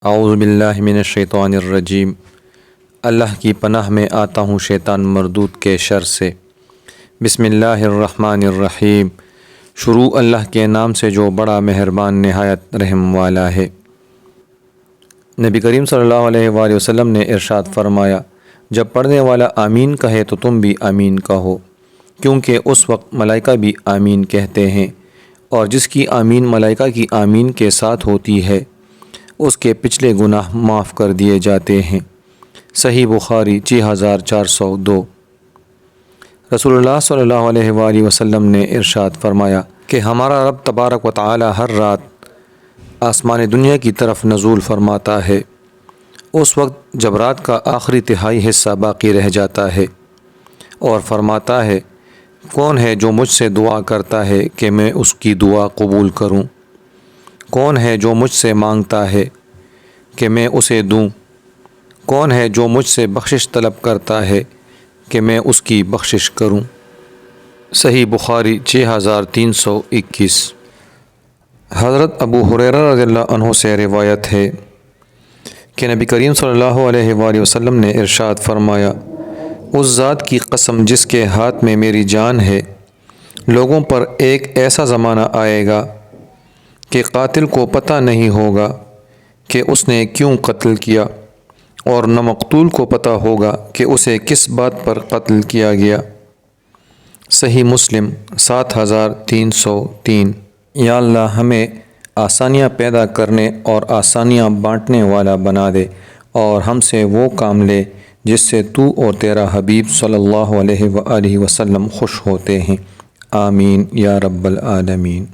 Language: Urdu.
اعوذ باللہ من الشیطان الرجیم۔ اللہ کی پناہ میں آتا ہوں شیطان مردود کے شر سے۔ بسم اللہ الرحمن الرحیم۔ شروع اللہ کے نام سے جو بڑا مہربان نہایت رحم والا ہے۔ نبی کریم صلی اللہ علیہ وآلہ وسلم نے ارشاد فرمایا، جب پڑھنے والا آمین کہے تو تم بھی آمین کہو، کیونکہ اس وقت ملائکہ بھی آمین کہتے ہیں، اور جس کی آمین ملائکہ کی آمین کے ساتھ ہوتی ہے اس کے پچھلے گناہ معاف کر دیے جاتے ہیں۔ صحیح بخاری 6402۔ رسول اللہ صلی اللہ علیہ وآلہ وسلم نے ارشاد فرمایا کہ ہمارا رب تبارک و تعالی ہر رات آسمان دنیا کی طرف نزول فرماتا ہے، اس وقت جب رات کا آخری تہائی حصہ باقی رہ جاتا ہے، اور فرماتا ہے، کون ہے جو مجھ سے دعا کرتا ہے کہ میں اس کی دعا قبول کروں؟ کون ہے جو مجھ سے مانگتا ہے کہ میں اسے دوں؟ کون ہے جو مجھ سے بخشش طلب کرتا ہے کہ میں اس کی بخشش کروں؟ صحیح بخاری 6321۔ حضرت ابو ہریرہ رضی اللہ عنہ سے روایت ہے کہ نبی کریم صلی اللہ علیہ وآلہ وسلم نے ارشاد فرمایا، اس ذات کی قسم جس کے ہاتھ میں میری جان ہے، لوگوں پر ایک ایسا زمانہ آئے گا کہ قاتل کو پتہ نہیں ہوگا کہ اس نے کیوں قتل کیا، اور نہ مقتول کو پتہ ہوگا کہ اسے کس بات پر قتل کیا گیا۔ صحیح مسلم 7303۔ یا اللہ ہمیں آسانیاں پیدا کرنے اور آسانیاں بانٹنے والا بنا دے، اور ہم سے وہ کام لے جس سے تو اور تیرا حبیب صلی اللہ علیہ وآلہ وسلم خوش ہوتے ہیں۔ آمین یا رب العالمین۔